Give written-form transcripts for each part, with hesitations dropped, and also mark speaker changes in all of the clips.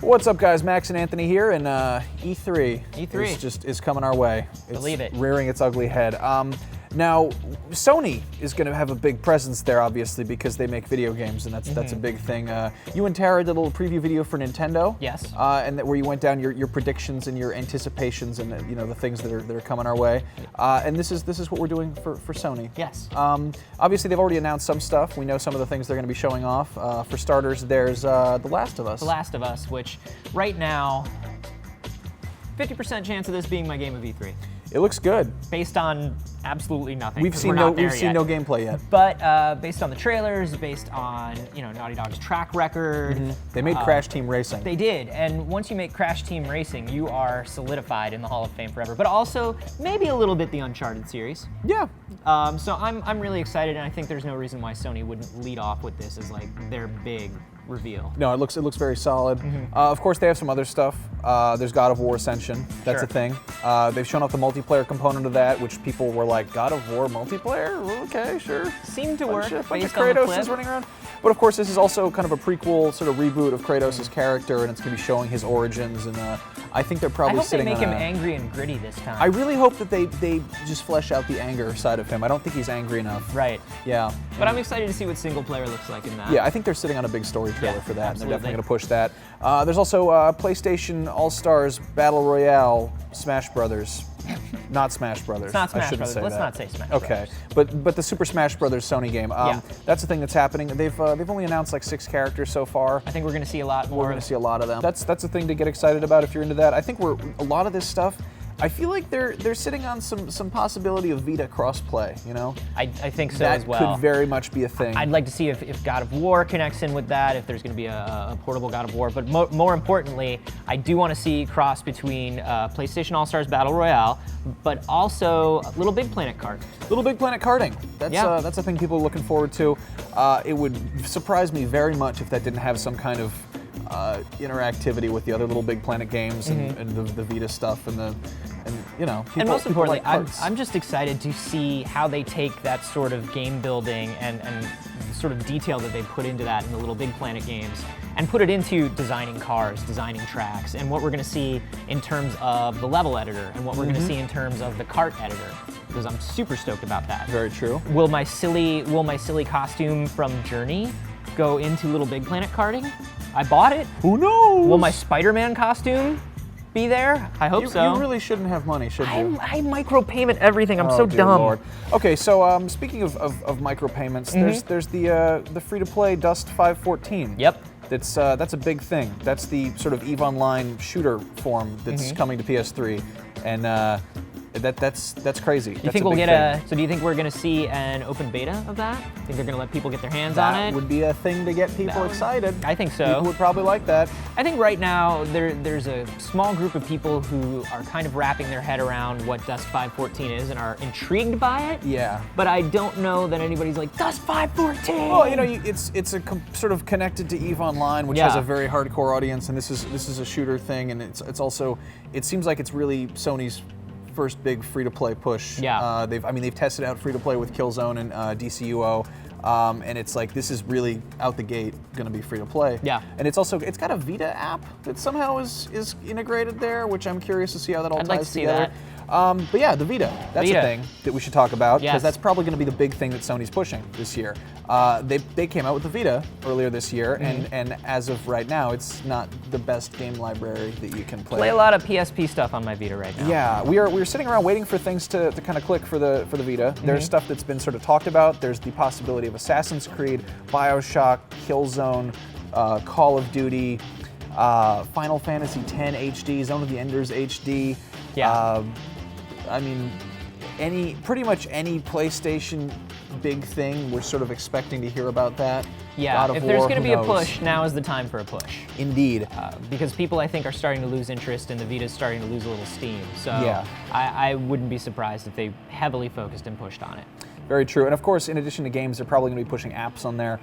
Speaker 1: What's up, guys? Max and Anthony here, and E3.
Speaker 2: E3
Speaker 1: is coming our way.
Speaker 2: Believe it.
Speaker 1: Rearing its ugly head. Now, Sony is going to have a big presence there, obviously, because they make video games, and that's a big thing. You and Tara did a little preview video for Nintendo.
Speaker 2: Yes.
Speaker 1: And where you went down your predictions and your anticipations, and the things that are coming our way. And this is what we're doing for Sony.
Speaker 2: Yes.
Speaker 1: Obviously, they've already announced some stuff. We know some of the things they're going to be showing off. For starters, there's The Last of Us.
Speaker 2: The Last of Us, which right now, 50% chance of this being my game of E3.
Speaker 1: It looks good.
Speaker 2: Based on absolutely nothing.
Speaker 1: We've seen no gameplay yet.
Speaker 2: But based on the trailers, based on Naughty Dog's track record.
Speaker 1: They made Crash Team Racing.
Speaker 2: They did, and once you make Crash Team Racing, you are solidified in the Hall of Fame forever. But also maybe a little bit the Uncharted series.
Speaker 1: Yeah.
Speaker 2: So I'm really excited, and I think there's no reason why Sony wouldn't lead off with this as like their big reveal.
Speaker 1: No, it looks very solid. Of course, they have some other stuff. There's God of War Ascension. That's a thing. They've shown off the multiplayer component of that, which people were like, God of War multiplayer? Okay, sure.
Speaker 2: Seemed to work.
Speaker 1: Bunch of Kratos is running around. But of course, this is also kind of a prequel, sort of reboot of Kratos' character, and it's going to be showing his origins. And I think they're probably sitting on
Speaker 2: I hope they make him angry and gritty this time.
Speaker 1: I really hope that they just flesh out the anger side of him. I don't think he's angry enough.
Speaker 2: Right.
Speaker 1: Yeah.
Speaker 2: But I'm excited to see what single player looks like in that.
Speaker 1: Yeah, I think they're sitting on a big story trailer for that,
Speaker 2: absolutely.
Speaker 1: and they're definitely going to push that. There's also PlayStation All-Stars Battle Royale Smash Brothers. Not Smash Brothers.
Speaker 2: It's not Smash
Speaker 1: I shouldn't
Speaker 2: Brothers.
Speaker 1: say
Speaker 2: Let's
Speaker 1: that.
Speaker 2: not say Smash
Speaker 1: Okay,
Speaker 2: Brothers.
Speaker 1: but the Super Smash Brothers Sony game. That's the thing that's happening. They've only announced like 6 characters so far.
Speaker 2: I think we're going to see a lot more.
Speaker 1: We're going to see a lot of them. That's a thing to get excited about if you're into that. I think a lot of this stuff. I feel like they're sitting on some possibility of Vita crossplay.
Speaker 2: I think so as well.
Speaker 1: That could very much be a thing.
Speaker 2: I'd like to see if God of War connects in with that, if there's going to be a portable God of War. But more importantly, I do want to see cross between PlayStation All-Stars Battle Royale, but also LittleBigPlanet Karting.
Speaker 1: LittleBigPlanet Karting. That's a thing people are looking forward to. It would surprise me very much if that didn't have some kind of interactivity with the other LittleBigPlanet games and the Vita stuff and
Speaker 2: and most importantly,
Speaker 1: like
Speaker 2: I'm just excited to see how they take that sort of game building and the sort of detail that they put into that in the LittleBigPlanet games and put it into designing cars, designing tracks, and what we're going to see in terms of the level editor and what we're going to see in terms of the kart editor, because I'm super stoked about that.
Speaker 1: Very true.
Speaker 2: Will my silly costume from Journey go into LittleBigPlanet Karting? I bought it.
Speaker 1: Who knows?
Speaker 2: Will my Spider-Man costume be there? I hope so.
Speaker 1: You really shouldn't have money, should you?
Speaker 2: I micropayment everything. I'm so
Speaker 1: dear
Speaker 2: dumb.
Speaker 1: Lord. Okay, so speaking of micropayments, there's the free-to-play Dust 514.
Speaker 2: Yep.
Speaker 1: That's a big thing. That's the sort of EVE Online shooter form that's coming to PS3, and that's crazy.
Speaker 2: You think we'll get So do you think we're going to see an open beta of that? Think they're going to let people get their hands on it?
Speaker 1: That would be a thing to get people excited.
Speaker 2: I think so.
Speaker 1: People would probably like that.
Speaker 2: I think right now there's a small group of people who are kind of wrapping their head around what Dust 514 is and are intrigued by it.
Speaker 1: Yeah.
Speaker 2: But I don't know that anybody's like, Dust 514!
Speaker 1: Well, it's sort of connected to EVE Online, which has a very hardcore audience, and this is a shooter thing, and it's also, it seems like it's really Sony's first big free-to-play push.
Speaker 2: Yeah.
Speaker 1: They've tested out free-to-play with Killzone and DCUO, and it's like this is really out the gate going to be free-to-play.
Speaker 2: Yeah.
Speaker 1: And it's got a Vita app that somehow is integrated there, which I'm curious to see how that all
Speaker 2: I'd
Speaker 1: ties
Speaker 2: like to see
Speaker 1: together. But yeah, the Vita. That's a thing that we should talk about because that's probably going to be the big thing that Sony's pushing this year. They came out with the Vita earlier this year, and as of right now, it's not the best game library that you can play.
Speaker 2: Play a lot of PSP stuff on my Vita right now.
Speaker 1: Yeah, we're sitting around waiting for things to kind of click for the Vita. There's stuff that's been sort of talked about. There's the possibility of Assassin's Creed, BioShock, Killzone, Call of Duty, Final Fantasy X HD, Zone of the Enders HD.
Speaker 2: Yeah.
Speaker 1: I mean, pretty much any PlayStation big thing, we're sort of expecting to hear about that.
Speaker 2: Yeah, if there's going to be a push, now is the time for a push.
Speaker 1: Indeed.
Speaker 2: Because people, I think, are starting to lose interest and the Vita's starting to lose a little steam. So
Speaker 1: yeah.
Speaker 2: I wouldn't be surprised if they heavily focused and pushed on it.
Speaker 1: Very true. And of course, in addition to games, they're probably going to be pushing apps on there.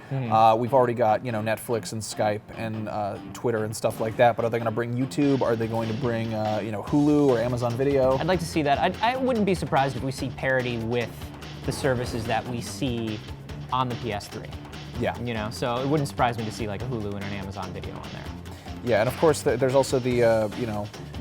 Speaker 1: We've already got, Netflix and Skype and Twitter and stuff like that. But are they going to bring YouTube? Are they going to bring, Hulu or Amazon Video?
Speaker 2: I'd like to see that. I wouldn't be surprised if we see parity with the services that we see on the PS3.
Speaker 1: Yeah.
Speaker 2: So it wouldn't surprise me to see like a Hulu and an Amazon Video on there.
Speaker 1: Yeah, and of course there's also the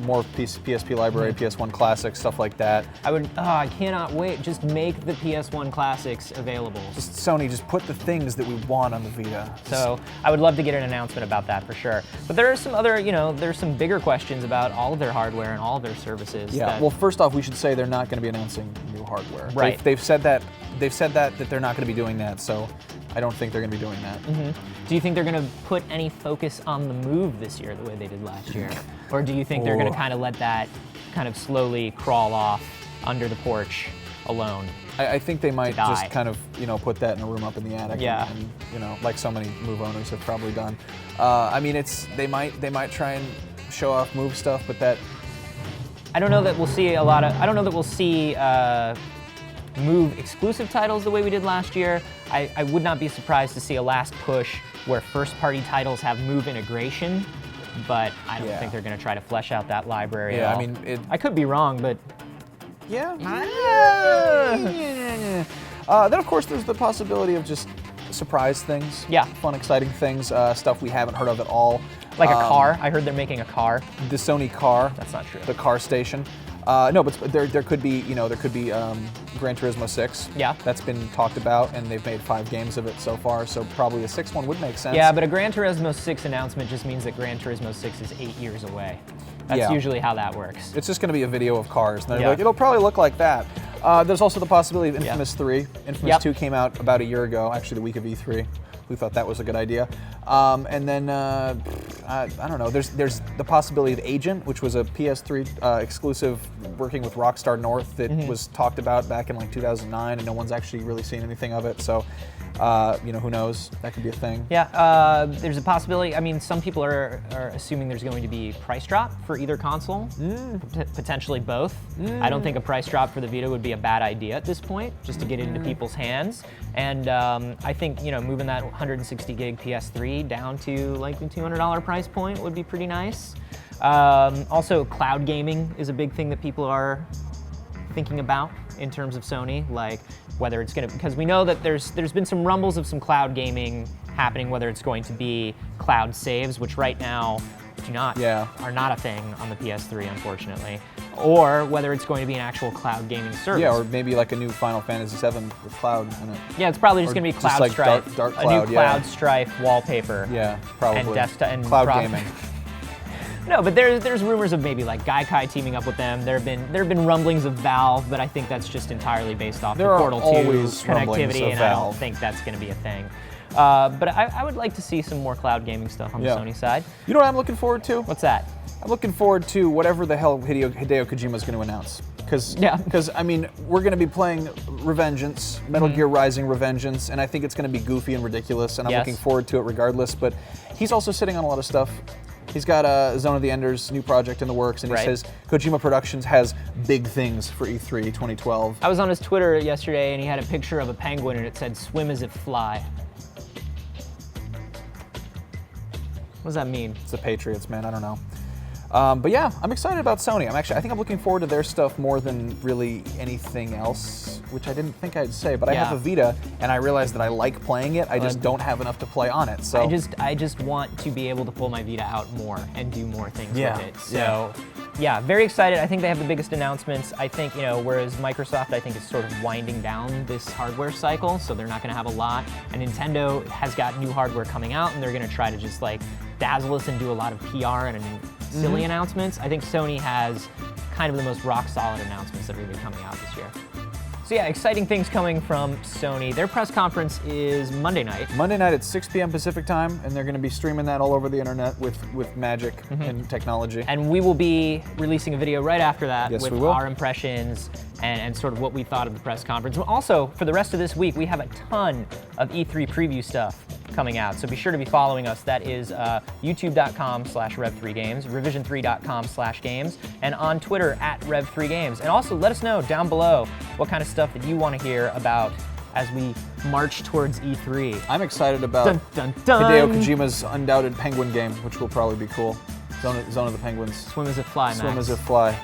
Speaker 1: more PSP library, PS1 classics, stuff like that.
Speaker 2: I cannot wait. Just make the PS1 classics available.
Speaker 1: Just Sony, just put the things that we want on the Vita.
Speaker 2: So I would love to get an announcement about that for sure. But there are some other, there's some bigger questions about all of their hardware and all of their services.
Speaker 1: Yeah. Well, first off, we should say they're not going to be announcing new hardware.
Speaker 2: Right.
Speaker 1: They've said that they're not going to be doing that. So I don't think they're going to be doing that.
Speaker 2: Do you think they're going to put any focus on the Move this year the way they did last year? Or do you think they're going to kind of let that kind of slowly crawl off under the porch alone?
Speaker 1: I think they might just kind of, put that in a room up in the attic.
Speaker 2: Yeah.
Speaker 1: And like so many Move owners have probably done. I mean, they might try and show off Move stuff, but that.
Speaker 2: I don't know that we'll see Move exclusive titles the way we did last year. I would not be surprised to see a last push where first-party titles have Move integration, but I don't think they're going to try to flesh out that library at all.
Speaker 1: I mean,
Speaker 2: I could be wrong, but
Speaker 1: then of course there's the possibility of just surprise things.
Speaker 2: Yeah.
Speaker 1: Fun, exciting things, stuff we haven't heard of at all.
Speaker 2: Like a car. I heard they're making a car.
Speaker 1: The Sony car.
Speaker 2: That's not true.
Speaker 1: The car station. No, but there could be, Gran Turismo 6.
Speaker 2: Yeah.
Speaker 1: That's been talked about, and they've made 5 games of it so far, so probably a 6th one would make sense.
Speaker 2: Yeah, but a Gran Turismo 6 announcement just means that Gran Turismo 6 is 8 years away. That's usually how that works.
Speaker 1: It's just going to be a video of cars, and they're like, it'll probably look like that. There's also the possibility of Infamous 3. Infamous 2 came out about a year ago, actually the week of E3. We thought that was a good idea. And then, I don't know, there's the possibility of Agent, which was a PS3 exclusive working with Rockstar North that was talked about back in like 2009, and no one's actually really seen anything of it, so, who knows? That could be a thing.
Speaker 2: Yeah, there's a possibility. I mean, some people are assuming there's going to be price drop for either console, potentially both. I don't think a price drop for the Vita would be a bad idea at this point, just to get it into people's hands. And I think, moving that 160 gig PS3 down to like the $200 price point would be pretty nice. Also, cloud gaming is a big thing that people are thinking about in terms of Sony, like whether it's going to, because we know that there's been some rumbles of some cloud gaming happening, whether it's going to be cloud saves, which right now are not a thing on the PS3, unfortunately, or whether it's going to be an actual cloud gaming service.
Speaker 1: Yeah, or maybe like a new Final Fantasy VII with cloud in it.
Speaker 2: Yeah, it's probably just going to be Cloud
Speaker 1: like
Speaker 2: Strife,
Speaker 1: dark
Speaker 2: a
Speaker 1: cloud,
Speaker 2: new Cloud Strife wallpaper.
Speaker 1: Yeah, probably.
Speaker 2: And desktop and
Speaker 1: cloud gaming.
Speaker 2: No, but there's rumors of maybe like Gaikai teaming up with them. There have been rumblings of Valve, but I think that's just entirely based off the Portal 2 connectivity, and I don't think that's going to be a thing. But I would like to see some more cloud gaming stuff on the Sony side.
Speaker 1: You know what I'm looking forward to?
Speaker 2: What's that?
Speaker 1: I'm looking forward to whatever the hell Hideo Kojima is going to announce. Because I mean, we're going to be playing Revengeance, Metal Gear Rising Revengeance, and I think it's going to be goofy and ridiculous, and I'm looking forward to it regardless. But he's also sitting on a lot of stuff. He's got Zone of the Enders new project in the works, and he says Kojima Productions has big things for E3 2012.
Speaker 2: I was on his Twitter yesterday, and he had a picture of a penguin, and it said "Swim as if fly." What does that mean?
Speaker 1: It's the Patriots, man. I don't know. But yeah, I'm excited about Sony. I think I'm looking forward to their stuff more than really anything else, which I didn't think I'd say. But I have a Vita, and I realized that I like playing it. I just don't have enough to play on it. So
Speaker 2: I just want to be able to pull my Vita out more and do more things with it. So yeah, very excited. I think they have the biggest announcements. I think, whereas Microsoft, I think, is sort of winding down this hardware cycle, so they're not going to have a lot. And Nintendo has got new hardware coming out, and they're going to try to just like dazzle us and do a lot of PR and silly announcements. I think Sony has kind of the most rock-solid announcements that are going to be coming out this year. So yeah, exciting things coming from Sony. Their press conference is Monday night.
Speaker 1: Monday night at 6 p.m. Pacific time, and they're going to be streaming that all over the internet with magic and technology.
Speaker 2: And we will be releasing a video right after that with
Speaker 1: we will.
Speaker 2: Our impressions and sort of what we thought of the press conference. Also, for the rest of this week, we have a ton of E3 preview stuff coming out, so be sure to be following us. That is youtube.com/rev3games, revision3.com/games, and on Twitter @rev3games. And also let us know down below what kind of stuff that you want to hear about as we march towards E3.
Speaker 1: I'm excited about Hideo Kojima's undoubted Penguin game, which will probably be cool. Zone of the Penguins.
Speaker 2: Swim as if fly, Max.
Speaker 1: Swim as if fly.